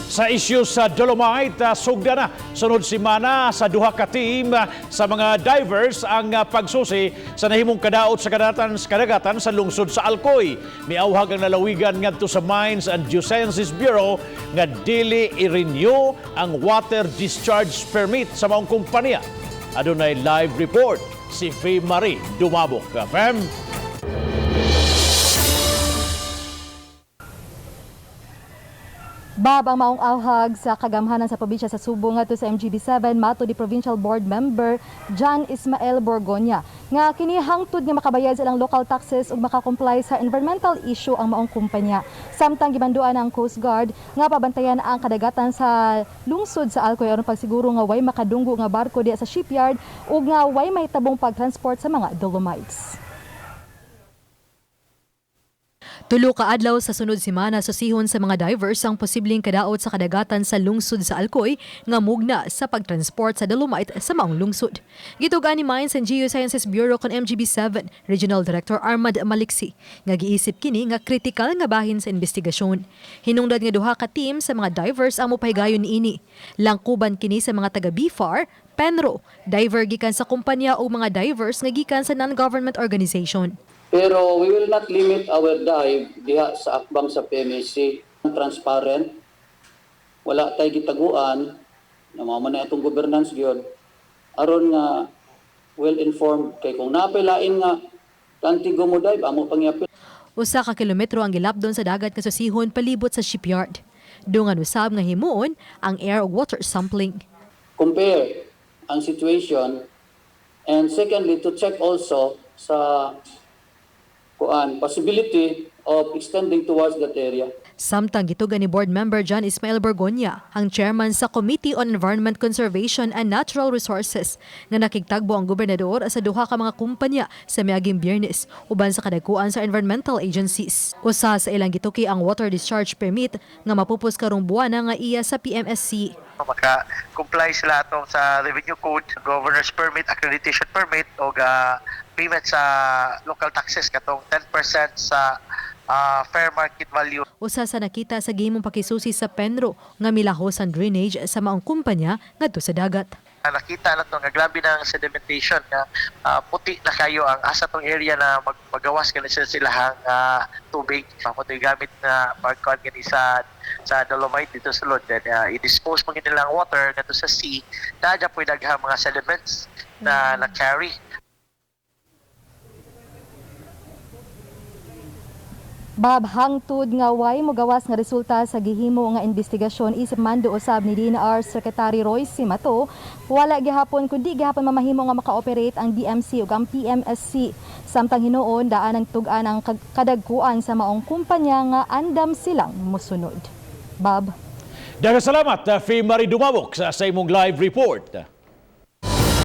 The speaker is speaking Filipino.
Sa isyu sa Dolomite, sugda na sunod semana sa duha ka team sa mga divers ang pagsusi sa nahimong kadaot sa kadagatan sa lungsod sa Alcoy. Miauhag ang nalawigan ngadto sa Mines and Geosciences Bureau nga dili i-renew ang water discharge permit sa maong kumpanya. Adunay live report si Faye Marie Dumabok. Fem. Bab ang maong awhag sa kagamhanan sa probinsya sa Subo ngadto sa MGB7 mato di Provincial Board Member John Ismael Borgonya nga kini hangtod nga makabayad sa ilang local taxes ug makakomply sa environmental issue ang maong kumpanya. Samtang gibanduan ang Coast Guard nga pabantayan ang kadagatan sa lungsod sa Alcoy aron pagsiguro nga way makadunggo nga barko diya sa shipyard ug nga way mahitabong pagtransport sa mga Dolomites. Tulo ka adlaw sa sunod semana susihon sa mga divers ang posibleng kadaot sa kadagatan sa lungsod sa Alcoy nga mugna sa pagtransport sa Dolomite sa maong lungsod. Gitugan ni Mines and Geosciences Bureau kon MGB7 Regional Director Armand Maliksi nga giisip kini nga kritikal nga bahin sa investigasyon. Hinungdan nga duha ka team sa mga divers ang mopahigayon niini. Langkuban kini sa mga taga BFAR, Penro, diver gikan sa kumpanya o mga divers nga gikan sa non-government organization. Pero we will not limit our dive diha sa akbang sa PMSC. Transparent, wala tay gitaguan, namama na itong governance gyud aron nga well-informed kay kung napailain nga kantigo mo dive, amo pangyapil. Usa ka kilometro ang gilapdon sa dagat nga susihon palibot sa shipyard. Dungan usab nga himuon ang air ug water sampling. Compare ang situation, and secondly to check also sa possibility of extending towards that area. Samtang gitugan ni Board Member John Ismael Borgonya, ang chairman sa Committee on Environment Conservation and Natural Resources, nga nakigtagbo ang gobernador sa duha ka mga kumpanya sa miaging Biyernes uban sa kadagkuan sa environmental agencies. Usa sa ilang gituki ang water discharge permit nga mapupos karong buwana nga iya sa PMSC. Maka-comply sila atong sa revenue code, governor's permit, accreditation permit o payment sa local taxes katong 10% sa fair market value. Usa sa nakita sa gihimong pakisusi sa Penro nga milahos ang drainage sa maong kumpanya ngadto sa dagat. Nakita na to nga grabe ng sedimentation nga puti na kayo ang asa tong area na magawas ka na silahang tubig. Puti gamit na pagkuhan gani sa Dolomite dito sa Lod. I-dispose mo nilang water ngadto sa sea. Nadya po daghang mga sediments na na-carry. Bab, hangtod nga way mogawas nga resulta sa gihimo nga investigasyon isip mando usab ni DNR Secretary Roy Simato, wala gihapon kundi gihapon mamahimo nga maka-operate ang DMC ug ang PMSC. Samtang hinuon daan ang tug-an ang kadagkuan sa maong kumpanya nga andam silang mosunod. Bab. Daghang salamat, Faye Marie Dumabok sa imong live report.